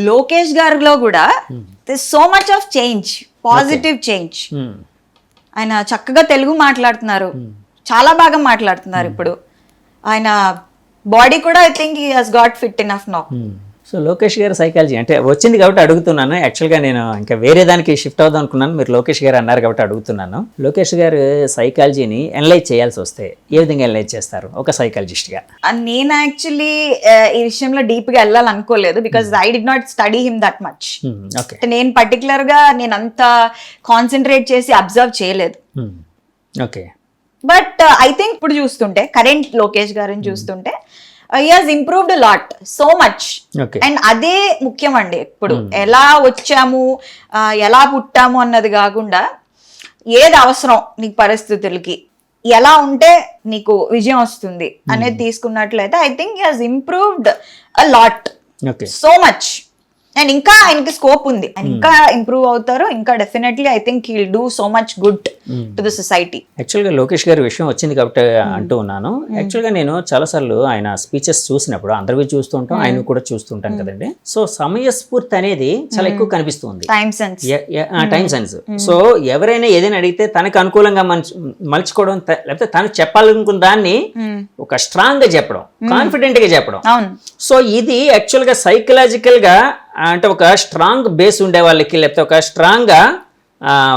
లోకేష్ గారిలో కూడా so much of change, positive change. ఆయన చక్కగా తెలుగు మాట్లాడుతున్నారు, చాలా బాగా మాట్లాడుతున్నారు. ఇప్పుడు ఆయన బాడీ కూడా I think he has got fit enough now. So Lokesh గారు సైకాలజీ అంటే వచ్చింది కాబట్టి అడుగుతున్నాను. యాక్చువల్గా నేను ఇంకా వేరే దానికి షిఫ్ట్ అవుదాం అనుకున్నాను, మీరు లోకేష్ గారు అన్నారు కాబట్టి అడుగుతున్నాను. లోకేష్ గారు సైకాలజీని ఎనలైజ్ చేయాల్సి వస్తే ఏ విధంగా ఎనలైజ్ చేస్తారు ఒక సైకాలజిస్ట్గా? నేను యాక్చువల్లీ ఈ విషయంలో డీప్ గా వెళ్ళాలనుకోలేదు, because I did not study him that much. నేను పర్టికులర్ గా నేను అంత కాన్సన్ట్రేట్ చేసి అబ్జర్వ్ చేయలేదు. ఓకే, బట్ ఐ థింక్ ఇప్పుడు చూస్తుంటే కరెంట్ లోకేష్ గారిని చూస్తుంటే he has improved a lot, so much. And అదే ముఖ్యం అండి. ఇప్పుడు ఎలా వచ్చాము, ఎలా పుట్టాము అన్నది కాకుండా ఏది అవసరం నీకు పరిస్థితులకి, ఎలా ఉంటే నీకు విజయం వస్తుంది అనేది తీసుకున్నట్లయితే I think he has improved a lot, so much. And ఇంకా ఆయనకి స్కోప్ ఉంది, ఆయన ఇంకా ఇంప్రూవ్ అవుతారు, ఇంకా definitely I think he will do so much good to the society. యాక్చువల్గా లోకేష్ గారి విషయం వచ్చింది కాబట్టి అంటూ ఉన్నాను. యాక్చువల్గా నేను చాలాసార్లు ఆయన స్పీచెస్ చూసినప్పుడు అందరివి చూస్తూ ఉంటాం, ఆయన కూడా చూస్తూ ఉంటాను కదండి. సో సమయస్ఫూర్తి అనేది చాలా ఎక్కువ కనిపిస్తుంది, టైం సెన్స్. సో ఎవరైనా ఏదైనా అడిగితే తనకు అనుకూలంగా మలుచుకోవడం, లేకపోతే తను చెప్పాలనుకున్న దాన్ని ఒక స్ట్రాంగ్ గా చెప్పడం, కాన్ఫిడెంట్ గా చెప్పడం. సో ఇది యాక్చువల్గా సైకలాజికల్ గా అంటే ఒక స్ట్రాంగ్ బేస్ ఉండే వాళ్ళకి, లేకపోతే ఒక స్ట్రాంగ్గా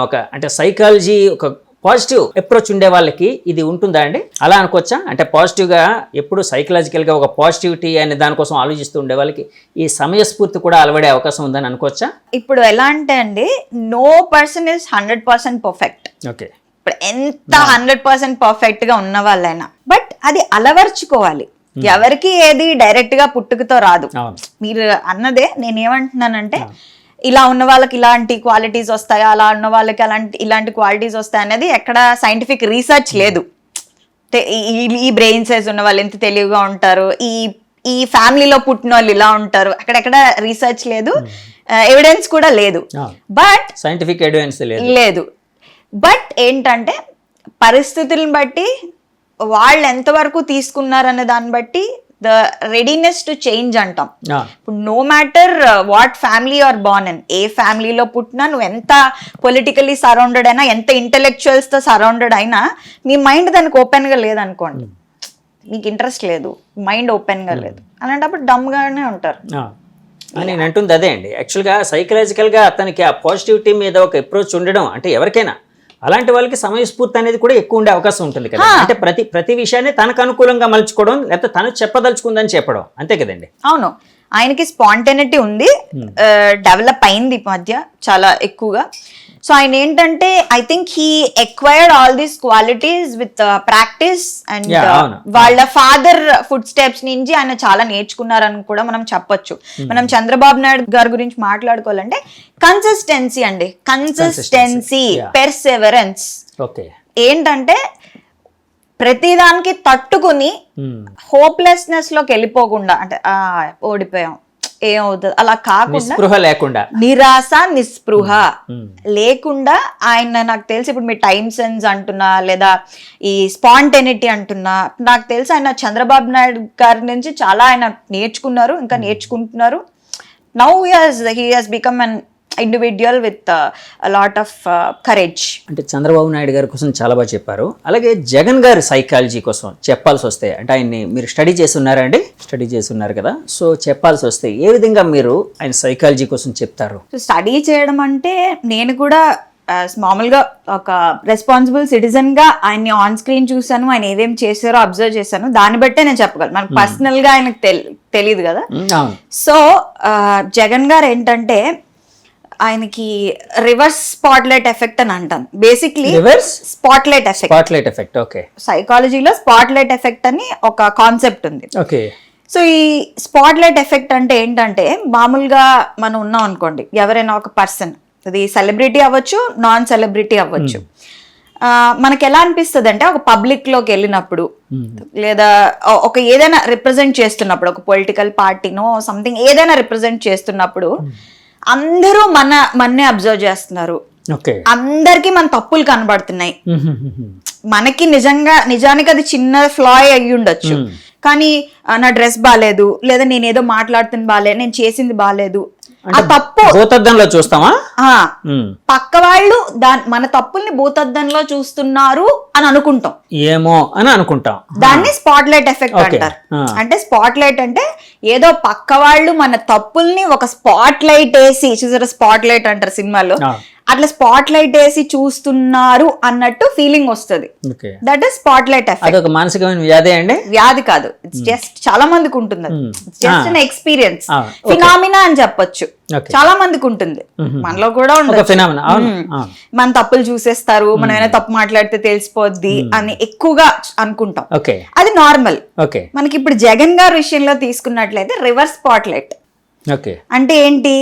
ఒక అంటే సైకాలజీ ఒక పాజిటివ్ అప్రోచ్ ఉండే వాళ్ళకి ఇది ఉంటుందా అండి? అలా అనుకోవచ్చా? అంటే పాజిటివ్గా ఎప్పుడు సైకలాజికల్గా ఒక పాజిటివిటీ అనే దానికోసం ఆలోచిస్తూ ఉండే వాళ్ళకి ఈ సమయస్ఫూర్తి కూడా అలవడే అవకాశం ఉందని అనుకోవచ్చా? ఇప్పుడు ఎలా అంటే అండి, no person is 100% perfect. Okay, ఇప్పుడు ఎంత 100% పర్ఫెక్ట్ గా ఉన్న వాళ్ళైనా, బట్ అది అలవర్చుకోవాలి. ఎవరికి ఏది డైరెక్ట్ గా పుట్టుకతో రాదు. మీరు అన్నదే నేనేమంటున్నానంటే, ఇలా ఉన్న వాళ్ళకి ఇలాంటి క్వాలిటీస్ వస్తాయి, అలా ఉన్న వాళ్ళకి ఇలాంటి క్వాలిటీస్ వస్తాయి అనేది ఎక్కడ సైంటిఫిక్ రీసెర్చ్ లేదు. ఈ బ్రెయిన్ సైజ్ ఉన్న వాళ్ళు ఎంత తెలివిగా ఉంటారు, ఈ ఫ్యామిలీలో పుట్టిన వాళ్ళు ఇలా ఉంటారు, అక్కడెక్కడ రీసెర్చ్ లేదు, ఎవిడెన్స్ కూడా లేదు. బట్ సైంటిఫిక్ ఎవిడెన్స్ లేదు. బట్ ఏంటంటే పరిస్థితులను బట్టి వాళ్ళు ఎంతవరకు తీసుకున్నారనే దాన్ని బట్టి ద రెడీనెస్ టు చేంజ్ అంటాం. ఇప్పుడు no matter what family are born in, ఏ ఫ్యామిలీలో పుట్టినా, నువ్వు ఎంత పొలిటికల్లీ సరౌండెడ్ అయినా, ఎంత ఇంటెలెక్చువల్స్ తో సరౌండెడ్ అయినా, మీ మైండ్ దానికి ఓపెన్ గా లేదనుకోండి, మీకు ఇంట్రెస్ట్ లేదు, మైండ్ ఓపెన్ గా లేదు, అలాంటప్పుడు డమ్ గానే ఉంటారు. నేను అంటుంది అదే అండి. యాక్చువల్గా సైకలాజికల్గా అతనికి ఆ పాజిటివిటీ మీద ఒక అప్రోచ్ ఉండడం, అంటే ఎవరికైనా అలాంటి వాళ్ళకి సమయస్ఫూర్తి అనేది కూడా ఎక్కువ ఉండే అవకాశం ఉంటుంది కదా. అంటే ప్రతి విషయాన్ని తనకు అనుకూలంగా మలుచుకోవడం, లేకపోతే తను చెప్పదలుచుకుందని చెప్పడం, అంతే కదండి. అవును, ఆయనకి స్పాంటేనిటీ ఉంది, డెవలప్ అయింది ఈ మధ్య చాలా ఎక్కువగా. సో ఆయన ఏంటంటే I think he acquired all these qualities with practice and వాళ్ళ ఫాదర్ ఫుడ్ స్టెప్స్ నుంచి ఆయన చాలా నేర్చుకున్నారని కూడా మనం చెప్పొచ్చు. మనం చంద్రబాబు నాయుడు గారి గురించి మాట్లాడుకోవాలంటే కన్సిస్టెన్సీ అండి, కన్సిస్టెన్సీ, పెర్సెవరెన్స్. ఏంటంటే ప్రతిదానికి తట్టుకుని హోప్లెస్నెస్ లోకి వెళ్ళిపోకుండా, అంటే ఓడిపోయాం ఏమవుతుంది అలా కాకుండా, లేకుండా నిరాశ నిస్పృహ లేకుండా ఆయన, నాకు తెలిసి ఇప్పుడు మీ టైమ్ సెన్స్ అంటున్నా, లేదా ఈ స్పాంటేనిటీ అంటున్నా, నాకు తెలిసి ఆయన చంద్రబాబు నాయుడు గారి నుంచి చాలా ఆయన నేర్చుకున్నారు, ఇంకా నేర్చుకుంటున్నారు. Now he has become an individual with lot of courage. అంటే చంద్రబాబు నాయుడు గారి కోసం చాలా బాగా చెప్పారు. అలాగే జగన్ గారి సైకాలజీ కోసం చెప్పాల్సి వస్తే, అంటే ఆయన్ని మీరు స్టడీ చేసి ఉన్నారా అండి? స్టడీ చేసి ఉన్నారు కదా. సో చెప్పాల్సి వస్తే ఏ విధంగా మీరు ఆయన సైకాలజీ కోసం చెప్తారు? స్టడీ చేయడం అంటే నేను కూడా మామూలుగా ఒక రెస్పాన్సిబుల్ సిటిజన్ గా ఆయన్ని ఆన్ స్క్రీన్ చూసాను, ఆయన ఏదేం చేశారో అబ్జర్వ్ చేశాను, దాన్ని బట్టే నేను చెప్పగలను. మనకు పర్సనల్ గా ఆయనకు తెలియదు కదా. సో జగన్ గారు ఏంటంటే ఆయనకి రివర్స్ స్పాట్లైట్ ఎఫెక్ట్ అని అంటాం. Basically reverse spotlight effect. Okay, సైకాలజీలో స్పాట్లైట్ ఎఫెక్ట్ అని ఒక కాన్సెప్ట్ ఉంది. ఓకే. సో ఈ స్పాట్లైట్ ఎఫెక్ట్ అంటే ఏంటంటే, మామూలుగా మనం ఉన్నాం అనుకోండి, ఎవరైనా ఒక పర్సన్, అది సెలబ్రిటీ అవ్వచ్చు, నాన్ సెలబ్రిటీ అవ్వచ్చు, మనకి ఎలా అనిపిస్తుంది అంటే, ఒక పబ్లిక్ లోకి వెళ్ళినప్పుడు, లేదా ఒక ఏదైనా రిప్రజెంట్ చేస్తున్నప్పుడు, ఒక పొలిటికల్ పార్టీనో సంథింగ్ ఏదైనా రిప్రజెంట్ చేస్తున్నప్పుడు, అందరూ మన్నే అబ్జర్వ్ చేస్తున్నారు, అందరికి మన తప్పులు కనబడుతున్నాయి. మనకి నిజానికి అది చిన్న ఫ్లా అయ్యి ఉండొచ్చు, కానీ నా డ్రెస్ బాగాలేదు, లేదా నేనేదో మాట్లాడుతున్న బాగాలేదు, నేను చేసింది బాగాలేదు, ఆ తప్పు భూతద్దంలో చూస్తామా? పక్క వాళ్ళు మన తప్పుల్ని భూతద్దంలో చూస్తున్నారు అని అనుకుంటాం, ఏమో అని అనుకుంటాం. దాన్ని స్పాట్ లైట్ ఎఫెక్ట్ అంటారు. అంటే స్పాట్ లైట్ అంటే ఏదో పక్క వాళ్ళు మన తప్పుల్ని ఒక స్పాట్ లైట్ వేసి, చూసారా స్పాట్ లైట్ అంటారు సినిమాలో, అట్లా స్పాట్ లైట్ వేసి చూస్తున్నారు అన్నట్టు ఫీలింగ్ వస్తుంది. That is spot light effect. అదొక మానసికమైన వ్యాధి అండి? వ్యాధి కాదు, ఇట్స్ జస్ట్ చాలా మందికి ఉంటుంది. జస్ట్ అన్ ఎక్స్పీరియన్స్, ఫినామినా అని చెప్పొచ్చు. చాలా మందికి ఉంటుంది, మనలో కూడా ఉంటుంది. మన తప్పులు చూసేస్తారు, మనం ఏమైనా తప్పు మాట్లాడితే తెలిసిపోద్ది అని ఎక్కువగా అనుకుంటాం. అది నార్మల్. మనకి ఇప్పుడు జగన్ గారి విషయంలో తీసుకున్నట్లయితే రివర్స్ స్పాట్ లైట్ అంటే ఏంటి,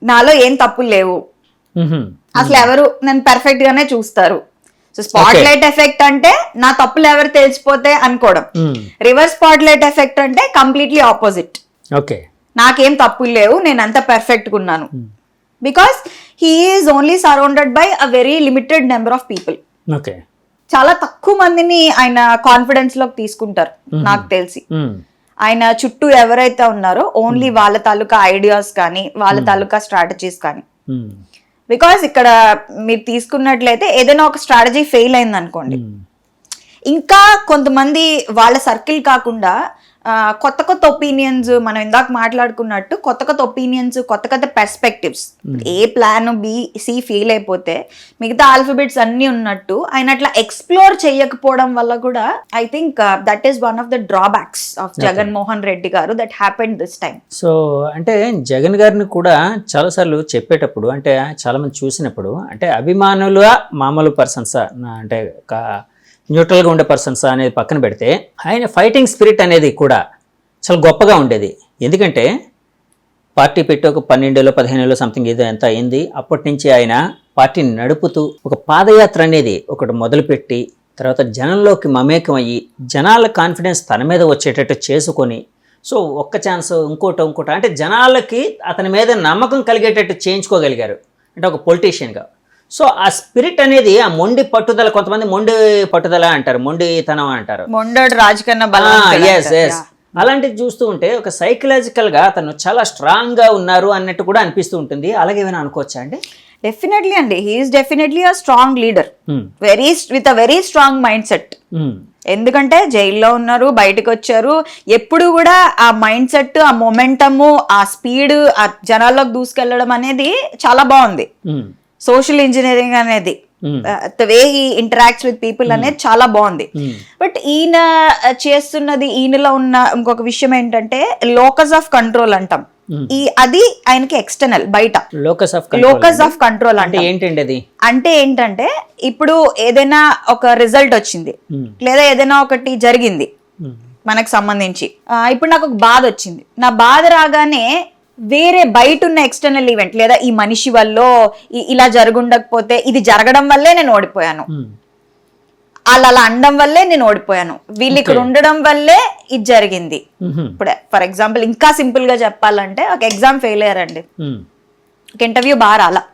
నాలో ఏం తప్పులు లేవు, అసలు ఎవరు నన్ను పర్ఫెక్ట్ గానే చూస్తారు. సో స్పాట్ లైట్ ఎఫెక్ట్ అంటే నా తప్పులు ఎవరు తెలిసిపోతే అనుకోవడం. రివర్స్ స్పాట్ లైట్ ఎఫెక్ట్ అంటే కంప్లీట్లీ ఆపోజిట్. నాకేం తప్పులు లేవు, నేను అంత పర్ఫెక్ట్ గా ఉన్నాను. Because he is only surrounded by a very limited number of people. చాలా తక్కువ మందిని ఆయన కాన్ఫిడెన్స్ లోకి తీసుకుంటారు నాకు తెలిసి. ఆయన చుట్టూ ఎవరైతే ఉన్నారో ఓన్లీ వాళ్ళ తాలూకా ఐడియాస్ కానీ, వాళ్ళ తాలూకా స్ట్రాటజీస్ కానీ. బికాస్ ఇక్కడ మీరు తీసుకున్నట్లయితే ఏదైనా ఒక స్ట్రాటజీ ఫెయిల్ అయింది అనుకోండి, ఇంకా కొంతమంది వాళ్ళ సర్కిల్ కాకుండా కొత్త కొత్త ఒపీనియన్స్, మనం ఇందాక మాట్లాడుకున్నట్టు కొత్త కొత్త ఒపీనియన్స్, కొత్త కొత్త పర్స్పెక్టివ్స్. ఏ ప్లాన్ బి సి ఫెయిల్ అయిపోతే మిగతా ఆల్ఫాబెట్స్ అన్ని ఉన్నట్టు ఆయన అట్లా ఎక్స్ప్లోర్ చేయకపోవడం వల్ల కూడా I think that is one of the drawbacks of Jaganmohan Reddy గారు that happened this time. So అంటే జగన్ గారిని కూడా చాలాసార్లు చెప్పేటప్పుడు, అంటే చాలా మంది చూసినప్పుడు, అంటే అభిమానులుగా మామూలు పర్సన్స్ అంటే న్యూట్రల్గా ఉండే పర్సన్స్ అనేది పక్కన పెడితే, ఆయన ఫైటింగ్ స్పిరిట్ అనేది కూడా చాలా గొప్పగా ఉండేది. ఎందుకంటే పార్టీ పెట్టి ఒక 12-15 సంథింగ్ ఏదో ఎంత అయింది, అప్పటి నుంచి ఆయన పార్టీని నడుపుతూ ఒక పాదయాత్ర అనేది ఒకటి మొదలుపెట్టి, తర్వాత జనంలోకి మమేకం అయ్యి జనాల కాన్ఫిడెన్స్ తన మీద వచ్చేటట్టు చేసుకొని, సో ఒక్క ఛాన్స్ ఇంకోటి అంటే జనాలకి అతని మీద నమ్మకం కలిగేటట్టు చేయించుకోగలిగారు, అంటే ఒక పొలిటీషియన్గా. సో ఆ స్పిరిట్ అనేది, ఆ మొండి పట్టుదల, కొంతమంది మొండి పట్టుదల అంటారు, మొండితనం అంటారు, అలాంటిది చూస్తూ ఉంటే ఒక సైకలాజికల్ గా అతను చాలా స్ట్రాంగ్ గా ఉన్నారు అన్నట్టు కూడా అనిపిస్తూ ఉంటుంది. అలాగే ఏమైనా అనుకోవచ్చా అండి? డెఫినెట్లీ అండి, he's definitely a strong leader, with a very strong mind set. ఎందుకంటే జైల్లో ఉన్నారు, బయటకు వచ్చారు, ఎప్పుడు కూడా ఆ మైండ్ సెట్, ఆ మొమెంటము, ఆ స్పీడ్, ఆ జనాల్లోకి దూసుకెళ్లడం అనేది చాలా బాగుంది. సోషల్ ఇంజనీరింగ్ అనేది, the way he interacts with people అనేది చాలా బాగుంది. బట్ ఈయన చేస్తున్నది, ఈయనలో ఉన్న ఇంకొక విషయం ఏంటంటే లోకస్ ఆఫ్ కంట్రోల్ అంటాం. అది ఆయనకి ఎక్స్టర్నల్, బయట లోకస్ ఆఫ్ కంట్రోల్ అంటే ఏంటంటే ఇప్పుడు ఏదైనా ఒక రిజల్ట్ వచ్చింది, లేదా ఏదైనా ఒకటి జరిగింది మనకు సంబంధించి, ఇప్పుడు నాకు ఒక బాధ వచ్చింది, నా బాధ రాగానే వేరే బయట ఉన్న ఎక్స్టర్నల్ ఈవెంట్, లేదా ఈ మనిషి వల్ల ఇలా జరుగుండకపోతే, ఇది జరగడం వల్లే నేను ఓడిపోయాను, అలా అనడం వల్లే నేను ఓడిపోయాను, వీళ్ళు ఇక్కడ ఉండడం వల్లే ఇది జరిగింది. ఇప్పుడు ఫర్ ఎగ్జాంపుల్ ఇంకా సింపుల్ గా చెప్పాలంటే, ఒక ఎగ్జామ్ ఫెయిల్ అయ్యారండి, ఒక ఇంటర్వ్యూ బాగా రాలా,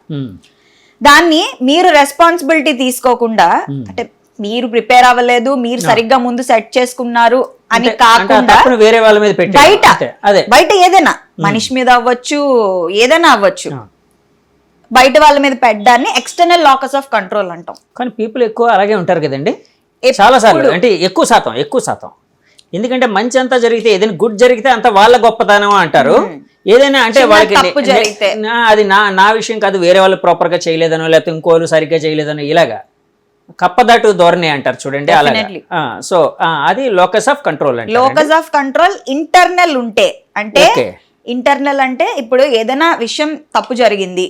దాన్ని మీరు రెస్పాన్సిబిలిటీ తీసుకోకుండా, అంటే మీరు ప్రిపేర్ అవ్వలేదు, మీరు సరిగ్గా ముందు సెట్ చేసుకున్నారు అని కాకుండా వేరే వాళ్ళ మీద బయట ఏదైనా మనిషి మీద అవ్వచ్చు, ఏదైనా అవ్వచ్చు, బయట వాళ్ళ మీద పెట్టడాన్ని ఎక్స్టర్నల్ లాకస్ ఆఫ్ కంట్రోల్ అంటాం. కానీ పీపుల్ ఎక్కువ అలాగే ఉంటారు కదండి, చాలా సార్లు, అంటే ఎక్కువ శాతం. ఎందుకంటే మంచి అంతా జరిగితే, ఏదైనా గుడ్ జరిగితే అంత వాళ్ళ గొప్పతనం అంటారు. ఏదైనా అంటే వాళ్ళకి అది నా విషయం కాదు, వేరే వాళ్ళు ప్రాపర్ గా చేయలేదనో, లేకపోతే ఇంకోళ్ళు సరిగ్గా చేయలేదనో, ఇలాగా కప్పదాటు ధోరణి అంటారు చూడండి, అలాగే. సో అది లోకస్ ఆఫ్ కంట్రోల్ అంటే, లోకస్ ఆఫ్ కంట్రోల్ ఇంటర్నల్ ఉంటే, అంటే ఇంటర్నల్ అంటే ఇప్పుడు ఏదైనా విషయం తప్పు జరిగింది,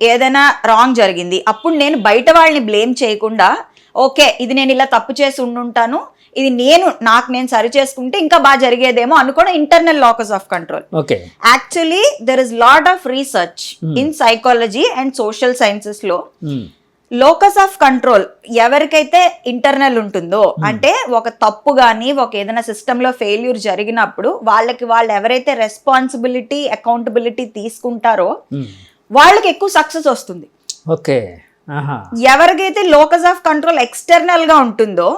ఏదైనా రాంగ్ జరిగింది, అప్పుడు నేను బయట వాళ్ళని బ్లేమ్ చేయకుండా, ఓకే ఇది నేను ఇలా తప్పు చేసి ఉండుంటాను, ఇది నేను సరి చేసుకుంటే ఇంకా బాగా జరిగేదేమో అనుకోవడం internal locus of control. Actually there is lot of research in psychology and social sciences లో లోకస్ ఆఫ్ కంట్రోల్ ఎవరికైతే ఇంటర్నల్ ఉంటుందో, అంటే ఒక తప్పు గానీ, ఒక ఏదైనా సిస్టమ్ లో ఫెయిల్యూర్ జరిగినప్పుడు వాళ్ళు ఎవరైతే రెస్పాన్సిబిలిటీ, అకౌంటబిలిటీ తీసుకుంటారో వాళ్ళకి ఎక్కువ సక్సెస్ వస్తుంది. ఎవరికైతే లోకస్ ఆఫ్ కంట్రోల్ ఎక్స్టర్నల్ గా ఉంటుందో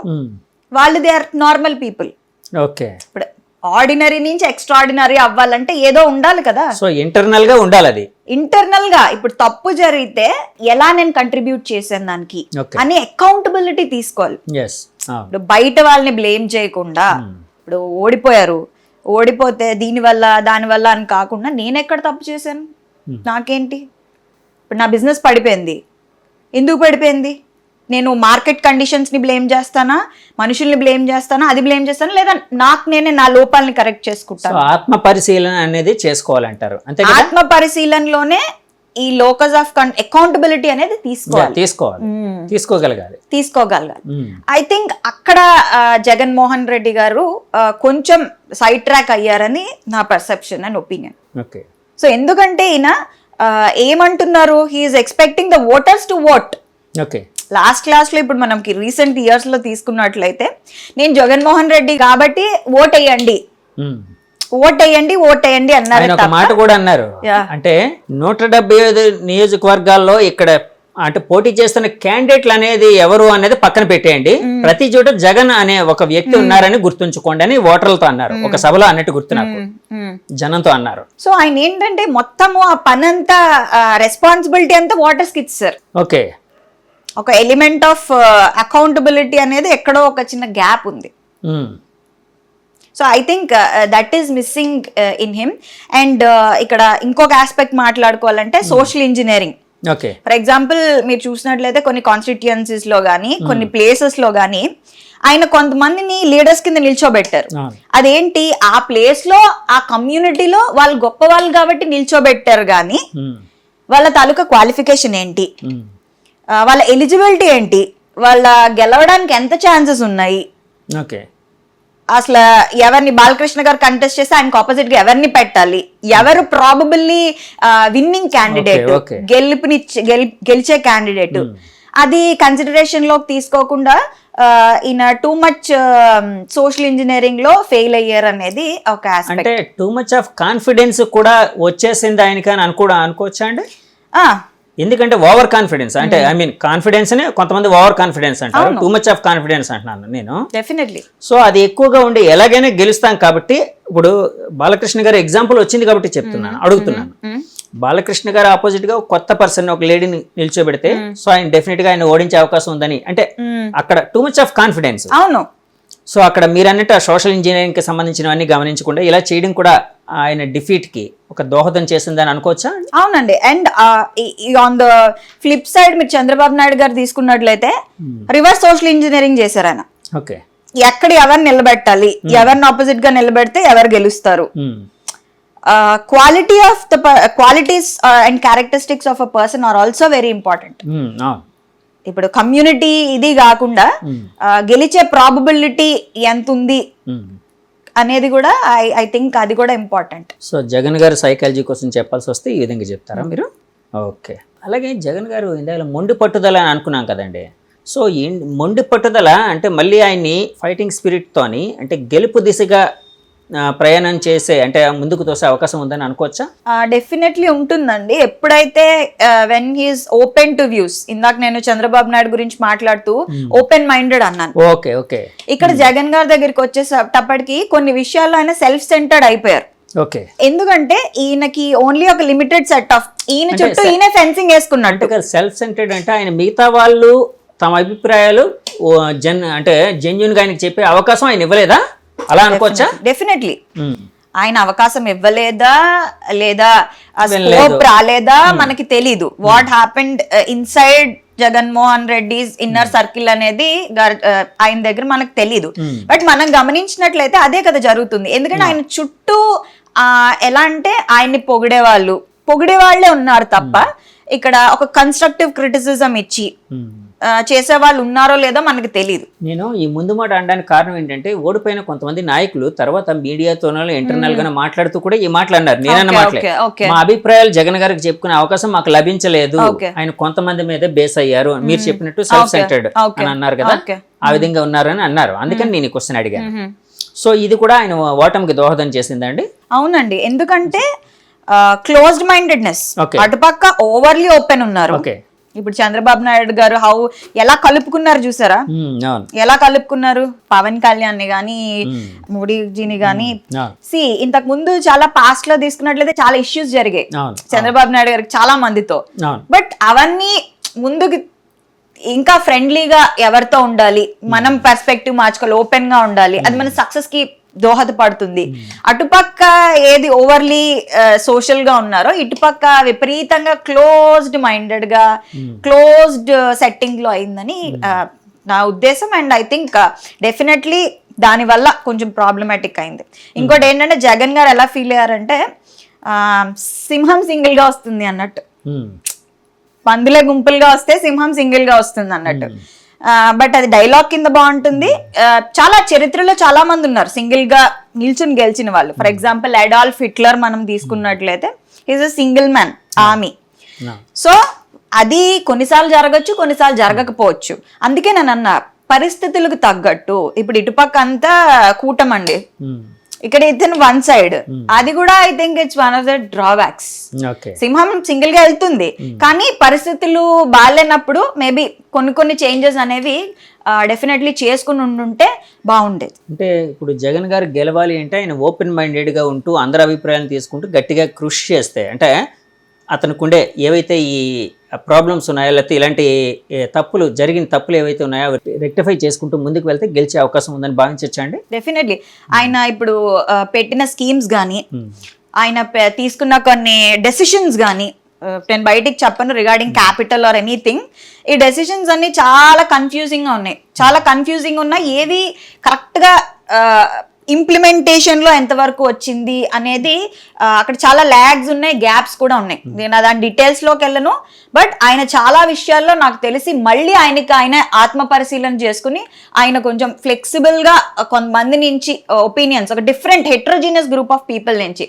వాళ్ళు దే ఆర్ నార్మల్ పీపుల్. ఇప్పుడు ఆర్డినరీ నుంచి ఎక్స్ట్రాడినరీ అవ్వాలంటే ఏదో ఉండాలి కదా. సో ఇంటర్నల్ గా ఉండాలి అది. ఇంటర్నల్ గా ఇప్పుడు తప్పు జరిగితే ఎలా నేను కంట్రిబ్యూట్ చేశాను దానికి అని అకౌంటబిలిటీ తీసుకోవాలి. ఇప్పుడు బయట వాళ్ళని బ్లేమ్ చేయకుండా, ఇప్పుడు ఓడిపోతే దీనివల్ల దానివల్ల అని కాకుండా నేను ఎక్కడ తప్పు చేశాను, నాకేంటి, ఇప్పుడు నా బిజినెస్ పడిపోయింది, ఎందుకు పడిపోయింది, నేను మార్కెట్ కండిషన్స్ ని బ్లేమ్ చేస్తానా, మనుషుల్ని బ్లేమ్ చేస్తానా, అది బ్లేమ్ చేస్తానా, లేదా నాకు నేనే నా లోపాలని కరెక్ట్ చేసుకుంటాను. ఆత్మ పరిశీలన అనేది చేసుకోవాలంటారు. అంతే, ఆత్మ పరిశీలనలోనే ఈ లోకస్ ఆఫ్ అకౌంటబిలిటీ అనేది తీసుకోగలగాలి. ఐ థింక్ అక్కడ జగన్మోహన్ రెడ్డి గారు కొంచెం సైడ్ ట్రాక్ అయ్యారని నా పర్సెప్షన్ అండ్ ఒపీనియన్. సో ఎందుకంటే ఈయన ఏమంటున్నారు, he's expecting the voters to vote. Last class లో ఇప్పుడు మనకి రీసెంట్ ఇయర్స్ లో తీసుకున్నట్లయితే నేను జగన్మోహన్ రెడ్డి కాబట్టి ఓట్ వేయండి అన్నారు. ఒక మాట కూడా అన్నారు, అంటే 175 నియోజకవర్గాల్లో ఇక్కడ అంటే పోటీ చేస్తున్న క్యాండిడేట్లు అనేది ఎవరు అనేది పక్కన పెట్టేయండి, ప్రతి చోట జగన్ అనే ఒక వ్యక్తి ఉన్నారని గుర్తుంచుకోండి అని ఓటర్లతో అన్నారు. ఒక సభలో అన్నట్టు గుర్తు నాకు, జనంతో అన్నారు. సో ఆయన ఏంటంటే మొత్తము ఆ పని అంతా రెస్పాన్సిబిలిటీ అంతా ఓటర్స్ కి ఇచ్చారు. ఒక ఎలిమెంట్ ఆఫ్ అకౌంటబిలిటీ అనేది ఎక్కడో ఒక చిన్న గ్యాప్ ఉంది. So I think that is missing in him. And ఇక్కడ ఇంకొక ఆస్పెక్ట్ మాట్లాడుకోవాలంటే సోషల్ ఇంజనీరింగ్. ఫర్ ఎగ్జాంపుల్ మీరు చూసినట్లయితే కొన్ని కాన్స్టిట్యుయెన్సీస్ లో కానీ కొన్ని ప్లేసెస్ లో కానీ ఆయన కొంతమందిని లీడర్స్ కింద నిల్చోబెట్టారు. అదేంటి, ఆ ప్లేస్ లో ఆ కమ్యూనిటీలో వాళ్ళు గొప్ప వాళ్ళు కాబట్టి నిల్చోబెట్టారు, కానీ వాళ్ళ తాలూకా క్వాలిఫికేషన్ ఏంటి, వాళ్ళ ఎలిజిబిలిటీ ఏంటి, వాళ్ళ గెలవడానికి ఎంత ఛాన్సెస్ ఉన్నాయి, అసలు ఎవరిని బాలకృష్ణ గారు కంటెస్ట్ చేస్తే ఆయనకు ఆపోజిట్ గా ఎవరిని పెట్టాలి, ఎవరు ప్రాబబుల్లీ విన్నింగ్ క్యాండిడేట్, గెలిచే క్యాండిడేట్, అది కన్సిడరేషన్ లోకి తీసుకోకుండా ఈయన టూ మచ్ సోషల్ ఇంజనీరింగ్ లో ఫెయిల్ అయ్యారు అనేది ఒక ఆస్పెక్ట్. అంటే టూ మచ్ ఆఫ్ కాన్ఫిడెన్స్ కూడా వచ్చేసింది ఆయనకి అని అనుకోవచ్చా అండి? ఎందుకంటే ఓవర్ కాన్ఫిడెన్స్, అంటే ఐ మీన్ కాన్ఫిడెన్స్ నే కొంతమంది ఓవర్ కాన్ఫిడెన్స్ అంటారు, టూ మచ్ ఆఫ్ కాన్ఫిడెన్స్ అంటున్నాను నేను. డెఫినెట్లీ. సో అది ఎక్కువగా ఉండి ఎలాగైనా గెలుస్తాం కాబట్టి, ఇప్పుడు బాలకృష్ణ గారు ఎగ్జాంపుల్ వచ్చింది కాబట్టి చెప్తున్నాను, అడుగుతున్నాను. బాలకృష్ణ గారు ఆపోజిట్ గా కొత్త పర్సన్ ఒక లేడీని నిల్చోబెడితే సో ఆయన డెఫినెట్ గా ఆయన ఓడించే అవకాశం ఉందని, అంటే అక్కడ టూ మచ్ ఆఫ్ కాన్ఫిడెన్స్. అవును. సో అక్కడ మీరు అన్నట్టు ఆ సోషల్ ఇంజనీరింగ్ కి సంబంధించినవన్నీ గమనించకుండా ఇలా చేయడం కూడా ఆయన డిఫీట్ కి ఒక దోహదం చేసిందని అనుకోవచ్చా? అవునండి. And on the flip side మీరు చంద్రబాబు నాయుడు గారు తీసుకున్నట్లయితే రివర్స్ సోషల్ ఇంజనీరింగ్ చేశారు ఆయన. ఎక్కడ ఎవరిని నిలబెట్టాలి, ఎవరిని ఆపోజిట్ గా నిలబెడితే ఎవరు గెలుస్తారు, qualities and characteristics of a person are also very important. ఇప్పుడు కమ్యూనిటీ ఇది కాకుండా గెలిచే ప్రాబబిలిటీ ఎంత ఉంది అనేది కూడా ఐ థింక్ అది కూడా ఇంపార్టెంట్. సో జగన్ గారు సైకాలజీ కోసం చెప్పాల్సి వస్తే ఈ విధంగా చెప్తారా మీరు? ఓకే. అలాగే జగన్ గారు ఇందాక మొండి పట్టుదల అని అనుకున్నాం కదండి. సో ఈ మొండి పట్టుదల అంటే మళ్ళీ ఆయన్ని ఫైటింగ్ స్పిరిట్తోని అంటే గెలుపు దిశగా ప్రయాణం చేసే అంటే ముందుకు తోసే అవకాశం ఉందని అనుకోవచ్చా? డెఫినెట్లీ ఉంటుందండి. ఎప్పుడైతే when he's open to views, ఇందాక నేను చంద్రబాబు నాయుడు గురించి మాట్లాడుతూ ఓపెన్ మైండెడ్ అన్నాను. ఓకే. ఇక్కడ జగన్ గారి దగ్గరికి వచ్చేటప్పటికి కొన్ని విషయాల్లో ఆయన సెల్ఫ్ సెంటర్డ్ అయిపోయారు. ఎందుకంటే ఈయనకి ఓన్లీ ఒక లిమిటెడ్ సెట్ ఆఫ్, ఈయన చుట్టూ ఈయన ఫెన్సింగ్ వేసుకున్నట్టు. సెల్ఫ్ సెంటర్డ్ అంటే ఆయన మిగతా వాళ్ళు తమ అభిప్రాయాలు అంటే జెన్యూన్ గా ఆయనకి చెప్పే అవకాశం ఆయన ఇవ్వలేదా అలా అనుకోవచ్చా? డెఫినెట్లీ. ఆయన అవకాశం ఇవ్వలేదా లేదా స్కోప్ రాలేదా మనకి తెలీదు. What happened inside Jaganmohan Reddy's inner circle అనేది ఆయన దగ్గర మనకు తెలీదు. బట్ మనం గమనించినట్లయితే అదే కదా జరుగుతుంది. ఎందుకంటే ఆయన చుట్టూ ఎలా అంటే ఆయన్ని పొగిడే వాళ్ళే ఉన్నారు తప్ప ఇక్కడ ఒక కన్స్ట్రక్టివ్ క్రిటిసిజం ఇచ్చి చేసే వాళ్ళు ఉన్నారో లేదో మనకి తెలియదు. నేను ఈ ముందు మాట అనడానికి కారణం ఏంటంటే ఓడిపోయిన కొంతమంది నాయకులు తర్వాత మీడియాతోనో ఇంటర్నల్ గానే మాట్లాడుతూ కూడా ఈ మాటలు అన్నారు. నేనన్న మాటలే, మా అభిప్రాయాలు జగన్ గారికి చెప్పుకునే అవకాశం మాకు లభించలేదు, ఆయన కొంతమంది మీద బేస్ అయ్యారు, మీరు చెప్పినట్టు సెల్ఫ్ సెంటర్డ్ అని అన్నారు కదా, ఆ విధంగా ఉన్నారని అన్నారు. అందుకని నేను ఈ క్వశ్చన్ అడిగాను. సో ఇది కూడా ఆయన ఓటమికి దోహదం చేసిందండి? అవునండి. ఎందుకంటే క్లోజ్డ్ మైండెడ్నెస్, అటుపక్క ఓవర్లీ ఓపెన్ ఉన్నారు, ఇప్పుడు చంద్రబాబు నాయుడు గారు ఎలా కలుపుకున్నారు చూసారా, అవును ఎలా కలుపుకున్నారు పవన్ కళ్యాణ్ ని గానీ మోడీజీని గానీ. ఇంతకు ముందు చాలా పాస్ట్ లో తీసుకున్నట్లయితే చాలా ఇష్యూస్ జరిగాయి చంద్రబాబు నాయుడు గారికి చాలా మందితో. బట్ అవన్నీ ముందుకు ఇంకా ఫ్రెండ్లీగా ఎవరితో ఉండాలి, మనం పర్స్పెక్టివ్ మార్చుకోవాలి, ఓపెన్ గా ఉండాలి, అది మన సక్సెస్ కి దోహదపడుతుంది. అటుపక్క ఏది ఓవర్లీ సోషల్ గా ఉన్నారో ఇటుపక్క విపరీతంగా క్లోజ్డ్ మైండెడ్ గా క్లోజ్డ్ సెట్టింగ్ లో అయిందని నా ఉద్దేశం. అండ్ ఐ థింక్ డెఫినెట్లీ దాని వల్ల కొంచెం ప్రాబ్లమాటిక్ అయింది. ఇంకోటి ఏంటంటే జగన్ గారు ఎలా ఫీల్ అయ్యారంటే సింహం సింగిల్ గా వస్తుంది అన్నట్టు, పందులే గుంపులుగా వస్తే సింహం సింగిల్ గా వస్తుంది అన్నట్టు. బట్ అది డైలాగ్ కింద బాగుంటుంది. చాలా చరిత్రలో చాలా మంది ఉన్నారు సింగిల్ గా నిల్చుని గెలిచిన వాళ్ళు. ఫర్ ఎగ్జాంపుల్ అడాల్ఫ్ హిట్లర్ మనం తీసుకున్నట్లయితే is a single man army. So అది కొన్నిసార్లు జరగచ్చు, కొన్నిసార్లు జరగకపోవచ్చు. అందుకే నేను అన్నా పరిస్థితులకు తగ్గట్టు. ఇప్పుడు ఇటుపక్క అంతా కూటమండి, ఇక్కడ ఇతను వన్ సైడ్. అది కూడా I think it's one of the drawbacks. సింహం సింగిల్ గా వెళ్తుంది కానీ పరిస్థితులు బాగాలేనప్పుడు మేబీ కొన్ని చేంజెస్ అనేవి డెఫినెట్లీ చేసుకుని ఉండుంటే బాగుండేది. అంటే ఇప్పుడు జగన్ గారు గెలవాలి అంటే ఆయన ఓపెన్ మైండెడ్ గా ఉంటూ అందరి అభిప్రాయాలను తీసుకుంటూ గట్టిగా కృషి చేస్తే, అంటే అతనికి ఉండే ఏవైతే ఈ ప్రాబ్లమ్స్ ఉన్నాయో లేకపోతే ఇలాంటి జరిగిన తప్పులు ఏవైతే ఉన్నాయో రెక్టిఫై చేసుకుంటూ ముందుకు వెళ్తే గెలిచే అవకాశం ఉందని భావించచ్చా అండి? డెఫినెట్లీ. ఆయన ఇప్పుడు పెట్టిన స్కీమ్స్ కానీ ఆయన తీసుకున్న కొన్ని డెసిషన్స్ కానీ నేను బయటికి చెప్పను రిగార్డింగ్ క్యాపిటల్ ఆర్ ఎనీథింగ్. ఈ డెసిషన్స్ అన్ని చాలా కన్ఫ్యూజింగ్ గా ఉన్నాయి, చాలా కన్ఫ్యూజింగ్ ఉన్నాయి. ఏవి కరెక్ట్ గా ఇంప్లిమెంటేషన్ లో ఎంతవరకు వచ్చింది అనేది అక్కడ చాలా ల్యాగ్స్ ఉన్నాయి, గ్యాప్స్ కూడా ఉన్నాయి. నేను దాని డీటెయిల్స్ లోకి వెళ్ళను. బట్ ఆయన చాలా విషయాల్లో నాకు తెలిసి మళ్ళీ ఆయన ఆత్మ పరిశీలన చేసుకుని ఆయన కొంచెం ఫ్లెక్సిబుల్ గా కొంతమంది నుంచి ఒపీనియన్స్, ఒక different heterogeneous group of people నుంచి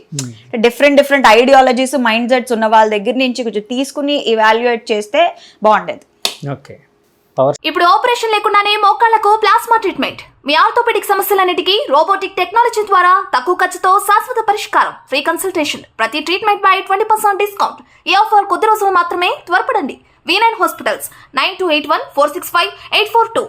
డిఫరెంట్ ఐడియాలజీస్ మైండ్ సెట్స్ ఉన్న వాళ్ళ దగ్గర నుంచి కొంచెం తీసుకుని ఇవాల్యుయేట్ చేస్తే బాగుండేది. ఓకే. ఇప్పుడు ఆపరేషన్ లేకుండానే మోకాళ్లకు ప్లాస్మా ట్రీట్మెంట్, మీ ఆర్థోపెడిక్ సమస్యలన్నిటికీ రోబోటిక్ టెక్నాలజీ ద్వారా తక్కువ ఖర్చుతో శాశ్వత పరిష్కారం, ఫ్రీ కన్సల్టేషన్, ప్రతి ట్రీట్మెంట్ పై 20% డిస్కౌంట్. ఈ ఆఫర్ కొద్ది రోజులు మాత్రమే, త్వరపడండి. V9 hospitals 9281465842.